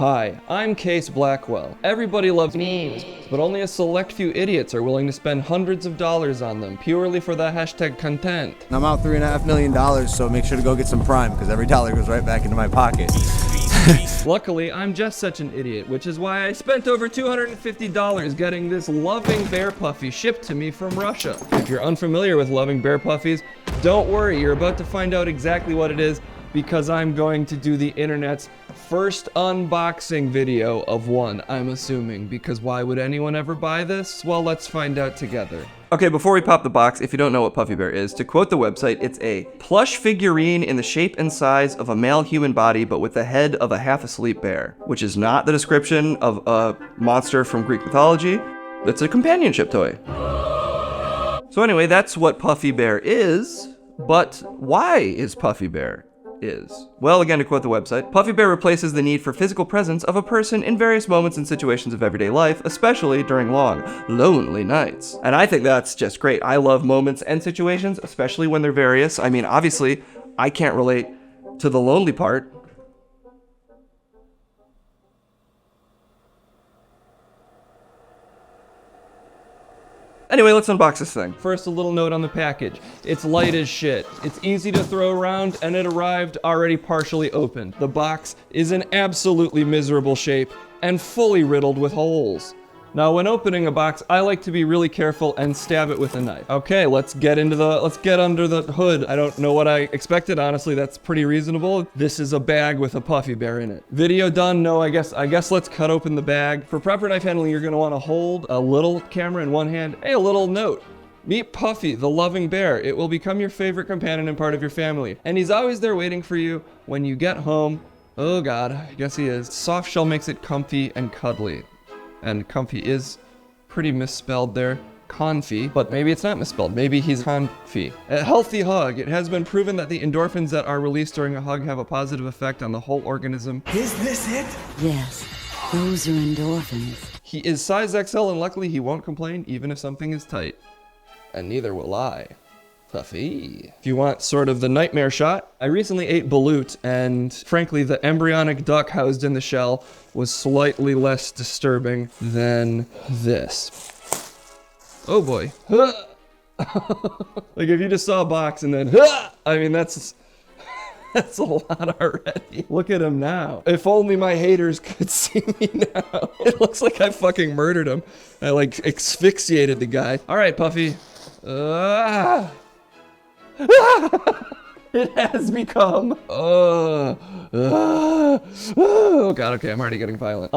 Hi, I'm Case Blackwell. Everybody loves memes, but only a select few idiots are willing to spend hundreds of dollars on them purely for the hashtag content. I'm out $3.5 million, so make sure to go get some Prime, because every dollar goes right back into my pocket. Luckily, I'm just such an idiot, which is why I spent over $250 getting this loving Bear Puffy shipped to me from Russia. If you're unfamiliar with loving Bear Puffies, don't worry, you're about to find out exactly what it is, because I'm going to do the internet's first unboxing video of one, I'm assuming, because why would anyone ever buy this? Well, let's find out together. Okay, before we pop the box, if you don't know what Puffy Bear is, to quote the website, it's a plush figurine in the shape and size of a male human body, but with the head of a half-asleep bear, which is not the description of a monster from Greek mythology. It's a companionship toy. So anyway, that's what Puffy Bear is, but why is Puffy Bear? Well, again, to quote the website, Puffy Bear replaces the need for physical presence of a person in various moments and situations of everyday life, especially during long, lonely nights. And I think that's just great. I love moments and situations, especially when they're various. I mean, obviously, I can't relate to the lonely part. Anyway, let's unbox this thing. First, a little note on the package. It's light as shit. It's easy to throw around, and it arrived already partially opened. The box is in absolutely miserable shape and fully riddled with holes. Now, when opening a box, I like to be really careful and stab it with a knife. Okay, let's get under the hood. I don't know what I expected, honestly, that's pretty reasonable. This is a bag with a Puffy Bear in it. Video done? No, I guess let's cut open the bag. For proper knife handling, you're gonna wanna hold a little camera in one hand. Hey, a little note. Meet Puffy, the loving bear. It will become your favorite companion and part of your family. And he's always there waiting for you when you get home. Oh God, I guess he is. Soft shell makes it comfy and cuddly. And comfy is pretty misspelled there. Confy, but maybe it's not misspelled. Maybe he's confy. A healthy hug. It has been proven that the endorphins that are released during a hug have a positive effect on the whole organism. Is this it? Yes, those are endorphins. He is size XL and luckily he won't complain even if something is tight. And neither will I. Puffy. If you want sort of the nightmare shot, I recently ate balut, and frankly, the embryonic duck housed in the shell was slightly less disturbing than this. Oh boy. Like if you just saw a box and then, I mean, that's a lot already. Look at him now. If only my haters could see me now. It looks like I fucking murdered him. I like asphyxiated the guy. All right, Puffy. It has become. Oh God, okay, I'm already getting violent.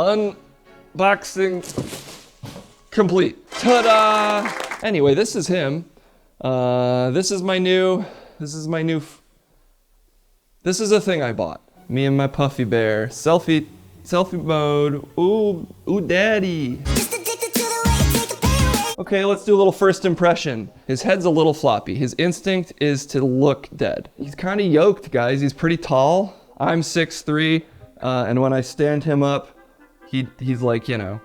Unboxing complete. Ta-da! Anyway, this is him. This is a thing I bought. Me and my Puffy Bear. Selfie mode. Ooh, daddy. Okay, let's do a little first impression. His head's a little floppy. His instinct is to look dead. He's kind of yoked, guys. He's pretty tall. I'm 6'3", and when I stand him up, he's like, you know,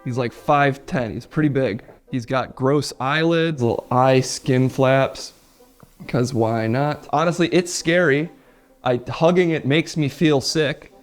he's like 5'10". He's pretty big. He's got gross eyelids, little eye skin flaps, because why not? Honestly, it's scary. Hugging it makes me feel sick.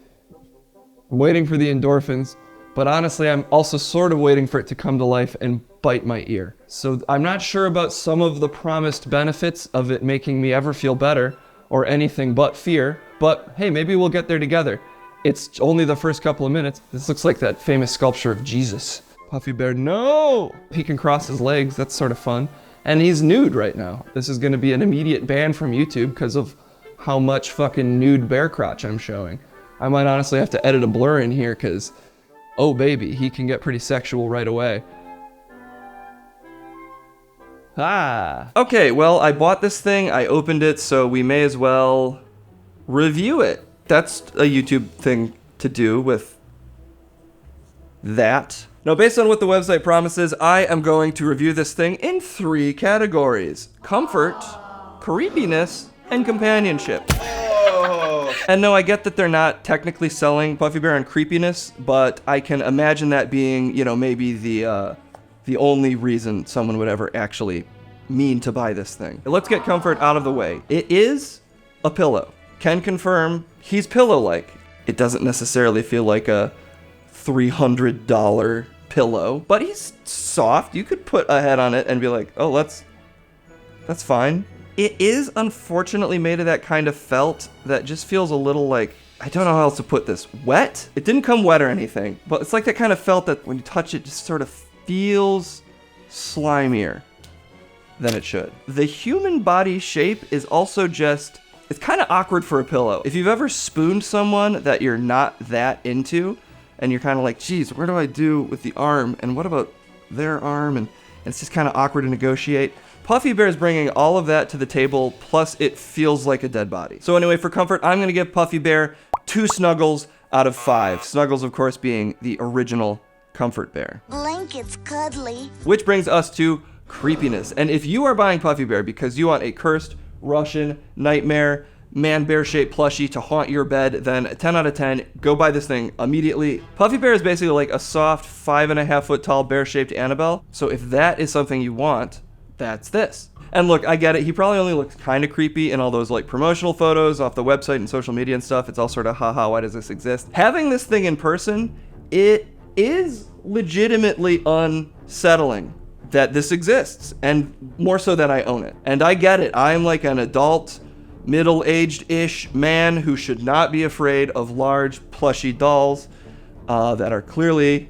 I'm waiting for the endorphins. But honestly, I'm also sort of waiting for it to come to life and bite my ear. So I'm not sure about some of the promised benefits of it making me ever feel better or anything but fear. But hey, maybe we'll get there together. It's only the first couple of minutes. This looks like that famous sculpture of Jesus. Puffy Bear, no! He can cross his legs, that's sort of fun. And he's nude right now. This is gonna be an immediate ban from YouTube because of how much fucking nude bear crotch I'm showing. I might honestly have to edit a blur in here because oh baby, he can get pretty sexual right away. Ah. Okay, well, I bought this thing, I opened it, so we may as well review it. That's a YouTube thing to do with that. Now, based on what the website promises, I am going to review this thing in 3 categories: comfort, creepiness, and companionship. And no, I get that they're not technically selling Puffy Bear and creepiness, but I can imagine that being, you know, maybe the only reason someone would ever actually mean to buy this thing. Let's get comfort out of the way. It is a pillow. Can confirm he's pillow-like. It doesn't necessarily feel like a $300 pillow, but he's soft. You could put a head on it and be like, oh, that's fine. It is unfortunately made of that kind of felt that just feels a little like, I don't know how else to put this, wet? It didn't come wet or anything, but it's like that kind of felt that when you touch it, just sort of feels slimier than it should. The human body shape is also just, it's kind of awkward for a pillow. If you've ever spooned someone that you're not that into, and you're kind of like, geez, what do I do with the arm? And what about their arm? And it's just kind of awkward to negotiate. Puffy Bear is bringing all of that to the table, plus it feels like a dead body. So anyway, for comfort, I'm gonna give Puffy Bear 2 snuggles out of 5. Snuggles, of course, being the original Comfort Bear. Blanket's cuddly. Which brings us to creepiness. And if you are buying Puffy Bear because you want a cursed Russian nightmare man bear-shaped plushie to haunt your bed, then 10 out of 10, go buy this thing immediately. Puffy Bear is basically like a soft 5.5 foot tall bear-shaped Annabelle. So if that is something you want, that's this. And look, I get it. He probably only looks kind of creepy in all those like promotional photos off the website and social media and stuff. It's all sort of, haha, why does this exist? Having this thing in person, it is legitimately unsettling that this exists, and more so that I own it. And I get it. I'm like an adult, middle-aged-ish man who should not be afraid of large, plushy dolls that are clearly,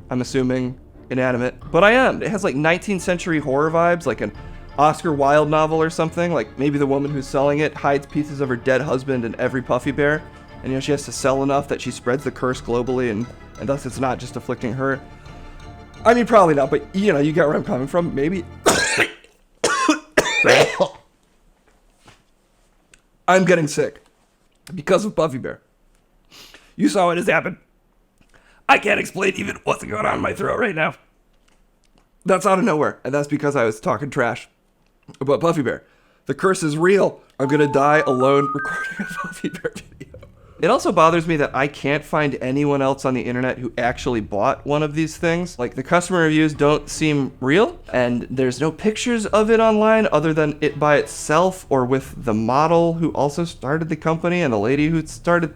I'm assuming, inanimate. But I am. It has like 19th century horror vibes, like an Oscar Wilde novel or something. Like maybe the woman who's selling it hides pieces of her dead husband in every Puffy Bear, and you know she has to sell enough that she spreads the curse globally, and thus it's not just afflicting her. I mean, probably not, but you know, you get where I'm coming from. Maybe. I'm getting sick because of Puffy Bear. You saw what has happened. I can't explain even what's going on in my throat right now. That's out of nowhere, and that's because I was talking trash about Puffy Bear. The curse is real. I'm gonna die alone recording a Puffy Bear video. It also bothers me that I can't find anyone else on the internet who actually bought one of these things. Like, the customer reviews don't seem real, and there's no pictures of it online other than it by itself or with the model who also started the company and the lady who started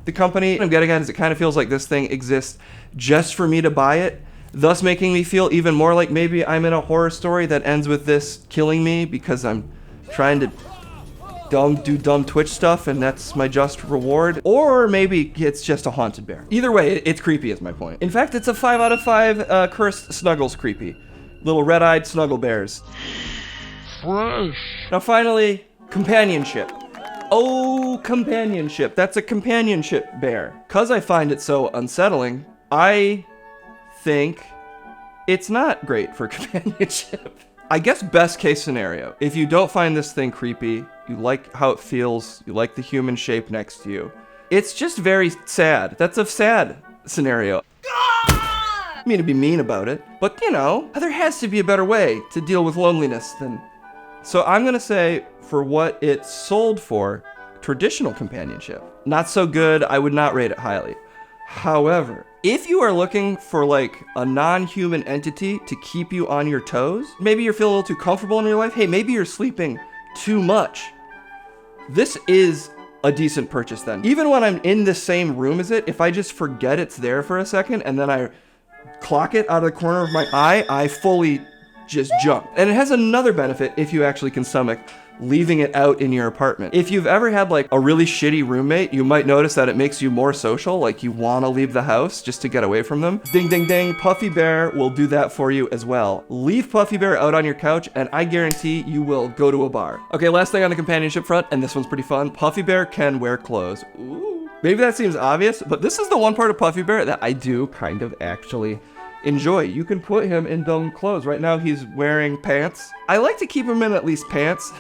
the company. What I'm getting at is it kind of feels like this thing exists just for me to buy it, thus making me feel even more like maybe I'm in a horror story that ends with this killing me because I'm trying to do dumb Twitch stuff and that's my just reward. Or maybe it's just a haunted bear. Either way, it's creepy is my point. In fact, it's a 5 out of 5 cursed snuggles creepy. Little red-eyed snuggle bears. Now finally, companionship. Oh, companionship. That's a companionship bear. Cause I find it so unsettling, I think it's not great for companionship. I guess best case scenario, if you don't find this thing creepy, you like how it feels, you like the human shape next to you, it's just very sad. That's a sad scenario. I mean to be mean about it, but you know, there has to be a better way to deal with loneliness than... So I'm gonna say, for what it's sold for, traditional companionship. Not so good, I would not rate it highly. However, if you are looking for like a non-human entity to keep you on your toes, maybe you're feeling a little too comfortable in your life, hey, maybe you're sleeping too much, this is a decent purchase then. Even when I'm in the same room as it, if I just forget it's there for a second and then I clock it out of the corner of my eye, I fully just jump. And it has another benefit if you actually can stomach leaving it out in your apartment. If you've ever had like a really shitty roommate, you might notice that it makes you more social, like you want to leave the house just to get away from them. Ding, ding, ding, Puffy Bear will do that for you as well. Leave Puffy Bear out on your couch and I guarantee you will go to a bar. Okay, last thing on the companionship front, and this one's pretty fun. Puffy Bear can wear clothes. Ooh. Maybe that seems obvious, but this is the one part of Puffy Bear that I do kind of actually enjoy. You can put him in dumb clothes. Right now he's wearing pants. I like to keep him in at least pants.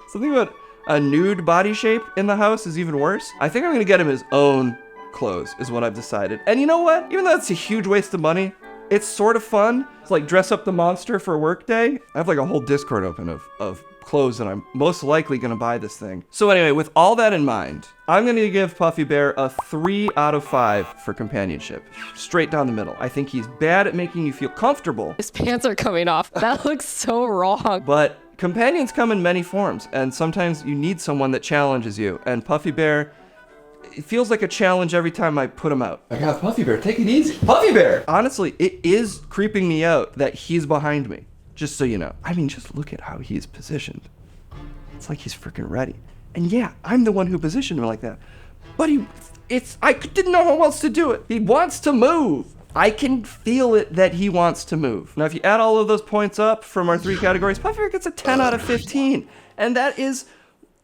Something about a nude body shape in the house is even worse. I think I'm gonna get him his own clothes is what I've decided. And you know what? Even though it's a huge waste of money, it's sort of fun. It's like dress up the monster for work day. I have like a whole Discord open of clothes and I'm most likely gonna buy this thing. So anyway, with all that in mind, I'm gonna give Puffy Bear a 3 out of 5 for companionship. Straight down the middle. I think he's bad at making you feel comfortable. His pants are coming off. That looks so wrong. But companions come in many forms, and sometimes you need someone that challenges you, and Puffy Bear it feels like a challenge every time I put him out. I got Puffy Bear, take it easy. Puffy Bear! Honestly, it is creeping me out that he's behind me, just so you know. I mean, just look at how he's positioned. It's like he's freaking ready. And yeah, I'm the one who positioned him like that. But I didn't know how else to do it. He wants to move. I can feel it that he wants to move. Now, if you add all of those points up from our 3 categories, Puffy Bear gets a 10 out of 15. And that is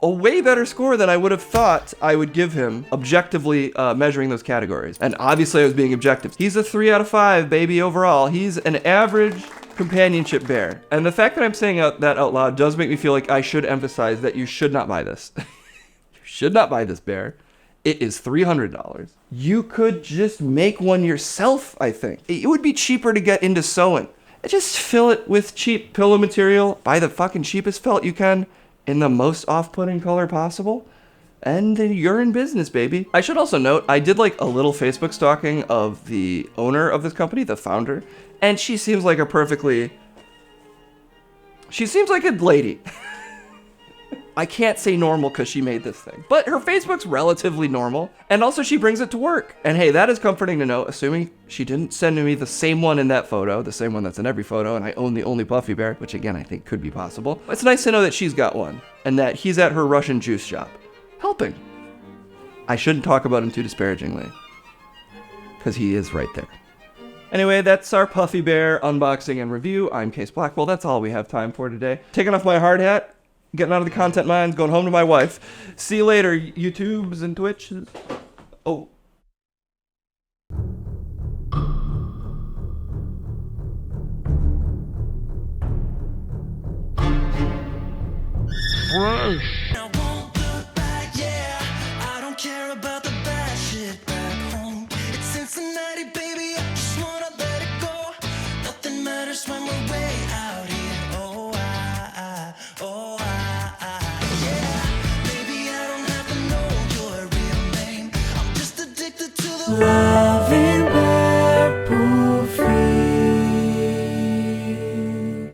a way better score than I would have thought I would give him objectively measuring those categories. And obviously I was being objective. He's a 3 out of 5, baby, overall. He's an average companionship bear. And the fact that I'm saying that out loud does make me feel like I should emphasize that you should not buy this. You should not buy this bear. It is $300. You could just make one yourself, I think. It would be cheaper to get into sewing. Just fill it with cheap pillow material. Buy the fucking cheapest felt you can in the most off-putting color possible. And then you're in business, baby. I should also note, I did like a little Facebook stalking of the owner of this company, the founder. And she seems like a lady. I can't say normal because she made this thing, but her Facebook's relatively normal, and also she brings it to work. And hey, that is comforting to know, assuming she didn't send me the same one in that photo, the same one that's in every photo, and I own the only Puffy Bear, which again, I think could be possible. It's nice to know that she's got one, and that he's at her Russian juice shop, helping. I shouldn't talk about him too disparagingly, because he is right there. Anyway, that's our Puffy Bear unboxing and review. I'm Case Blackwell. That's all we have time for today. Taking off my hard hat, getting out of the content mines, going home to my wife. See you later, YouTubes and Twitches. Oh. Fresh. I won't look back, yeah. I don't care about the bad shit back home. It's Cincinnati, baby. I just wanna let it go. Nothing matters when we're way out here. Oh, yeah. Baby, I don't have to know your real name. I'm just addicted to the